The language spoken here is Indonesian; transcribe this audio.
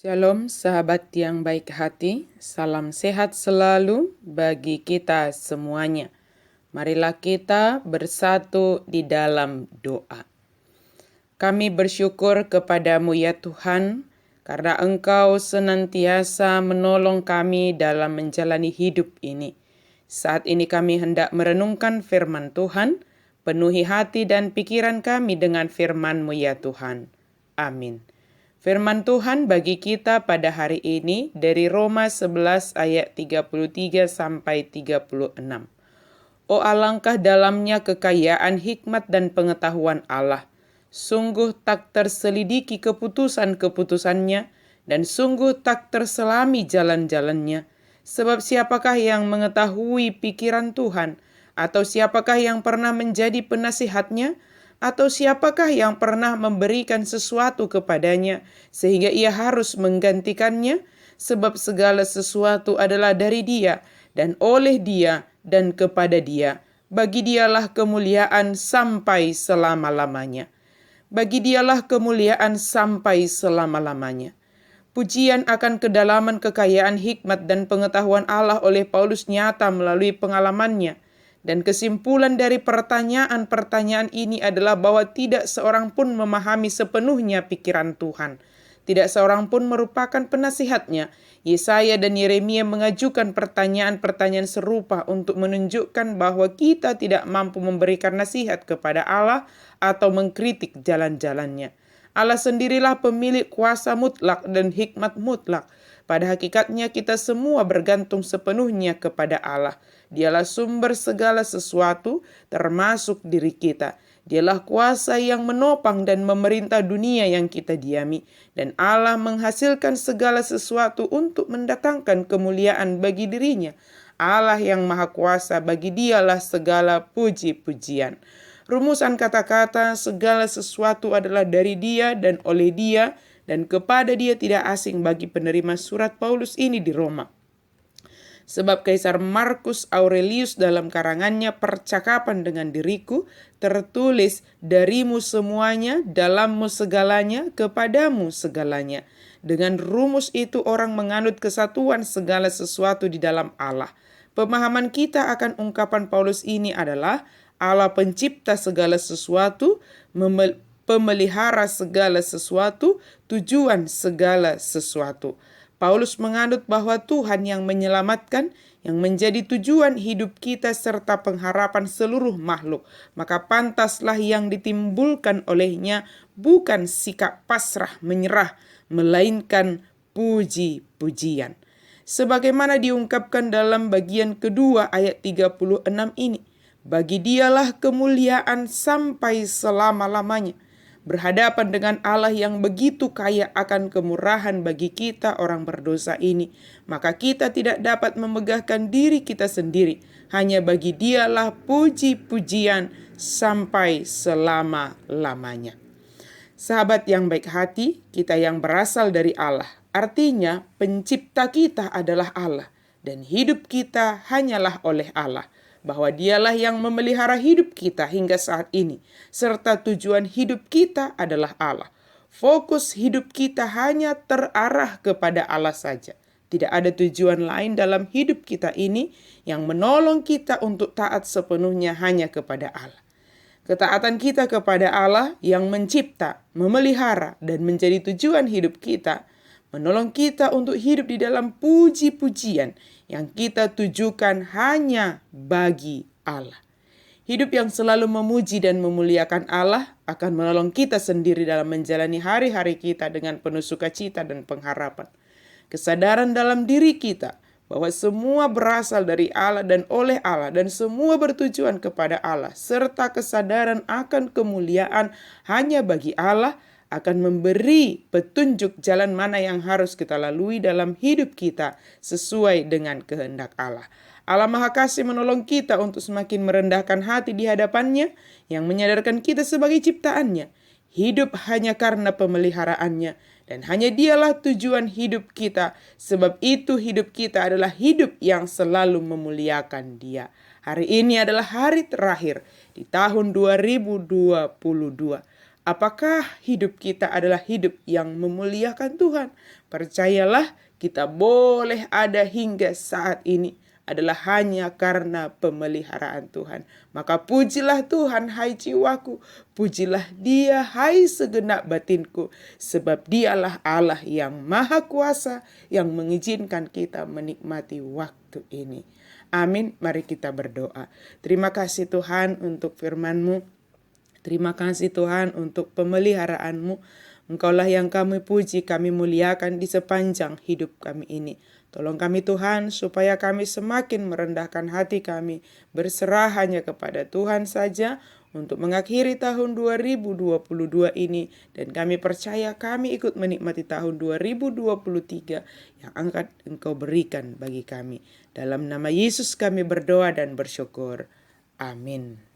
Shalom sahabat yang baik hati, salam sehat selalu bagi kita semuanya. Marilah kita bersatu di dalam doa. Kami bersyukur kepadamu ya Tuhan, karena Engkau senantiasa menolong kami dalam menjalani hidup ini. Saat ini kami hendak merenungkan firman Tuhan, penuhi hati dan pikiran kami dengan firman-Mu ya Tuhan. Amin. Firman Tuhan bagi kita pada hari ini dari Roma 11 ayat 33 sampai 36. Oh alangkah dalamnya kekayaan hikmat dan pengetahuan Allah. Sungguh tak terselidiki keputusan-keputusannya dan sungguh tak terselami jalan-jalannya. Sebab siapakah yang mengetahui pikiran Tuhan? Atau siapakah yang pernah menjadi penasihatnya? Atau siapakah yang pernah memberikan sesuatu kepadanya sehingga ia harus menggantikannya? Sebab segala sesuatu adalah dari Dia dan oleh Dia dan kepada Dia. Bagi Dialah kemuliaan sampai selama-lamanya. Bagi Dialah kemuliaan sampai selama-lamanya. Pujian akan kedalaman kekayaan hikmat dan pengetahuan Allah oleh Paulus nyata melalui pengalamannya. Dan kesimpulan dari pertanyaan-pertanyaan ini adalah bahwa tidak seorang pun memahami sepenuhnya pikiran Tuhan. Tidak seorang pun merupakan penasihatnya. Yesaya dan Yeremia mengajukan pertanyaan-pertanyaan serupa untuk menunjukkan bahwa kita tidak mampu memberikan nasihat kepada Allah atau mengkritik jalan-jalannya. Allah sendirilah pemilik kuasa mutlak dan hikmat mutlak. Pada hakikatnya kita semua bergantung sepenuhnya kepada Allah. Dialah sumber segala sesuatu termasuk diri kita. Dialah kuasa yang menopang dan memerintah dunia yang kita diami. Dan Allah menghasilkan segala sesuatu untuk mendatangkan kemuliaan bagi dirinya. Allah yang maha kuasa, bagi Dialah segala puji-pujian. Rumusan kata-kata segala sesuatu adalah dari Dia dan oleh Dia dan kepada Dia tidak asing bagi penerima surat Paulus ini di Roma. Sebab Kaisar Markus Aurelius dalam karangannya Percakapan dengan Diriku tertulis darimu semuanya, dalammu segalanya, kepadamu segalanya. Dengan rumus itu orang menganut kesatuan segala sesuatu di dalam Allah. Pemahaman kita akan ungkapan Paulus ini adalah Allah pencipta segala sesuatu, pemelihara segala sesuatu, tujuan segala sesuatu. Paulus menganut bahwa Tuhan yang menyelamatkan, yang menjadi tujuan hidup kita serta pengharapan seluruh makhluk. Maka pantaslah yang ditimbulkan olehnya bukan sikap pasrah menyerah, melainkan puji-pujian. Sebagaimana diungkapkan dalam bagian kedua ayat 36 ini. Bagi Dialah kemuliaan sampai selama-lamanya. Berhadapan dengan Allah yang begitu kaya akan kemurahan bagi kita orang berdosa ini, maka kita tidak dapat memegahkan diri kita sendiri. Hanya bagi Dialah puji-pujian sampai selama-lamanya. Sahabat yang baik hati, kita yang berasal dari Allah. Artinya pencipta kita adalah Allah dan hidup kita hanyalah oleh Allah. Bahwa Dialah yang memelihara hidup kita hingga saat ini, serta tujuan hidup kita adalah Allah. Fokus hidup kita hanya terarah kepada Allah saja. Tidak ada tujuan lain dalam hidup kita ini yang menolong kita untuk taat sepenuhnya hanya kepada Allah. Ketaatan kita kepada Allah yang mencipta, memelihara, dan menjadi tujuan hidup kita, menolong kita untuk hidup di dalam puji-pujian yang kita tujukan hanya bagi Allah. Hidup yang selalu memuji dan memuliakan Allah akan menolong kita sendiri dalam menjalani hari-hari kita dengan penuh sukacita dan pengharapan. Kesadaran dalam diri kita bahwa semua berasal dari Allah dan oleh Allah dan semua bertujuan kepada Allah, serta kesadaran akan kemuliaan hanya bagi Allah akan memberi petunjuk jalan mana yang harus kita lalui dalam hidup kita sesuai dengan kehendak Allah. Allah Maha Kasih menolong kita untuk semakin merendahkan hati di hadapannya yang menyadarkan kita sebagai ciptaannya. Hidup hanya karena pemeliharaannya dan hanya Dialah tujuan hidup kita. Sebab itu hidup kita adalah hidup yang selalu memuliakan Dia. Hari ini adalah hari terakhir di tahun 2022. Apakah hidup kita adalah hidup yang memuliakan Tuhan? Percayalah, kita boleh ada hingga saat ini adalah hanya karena pemeliharaan Tuhan. Maka pujilah Tuhan, hai jiwaku. Pujilah Dia, hai segenap batinku. Sebab Dialah Allah yang maha kuasa, yang mengizinkan kita menikmati waktu ini. Amin. Mari kita berdoa. Terima kasih Tuhan untuk firman-Mu. Terima kasih Tuhan untuk pemeliharaanmu. Engkaulah yang kami puji, kami muliakan di sepanjang hidup kami ini. Tolong kami Tuhan supaya kami semakin merendahkan hati kami, berserah hanya kepada Tuhan saja untuk mengakhiri tahun 2022 ini. Dan kami percaya kami ikut menikmati tahun 2023 yang akan Engkau berikan bagi kami. Dalam nama Yesus kami berdoa dan bersyukur. Amin.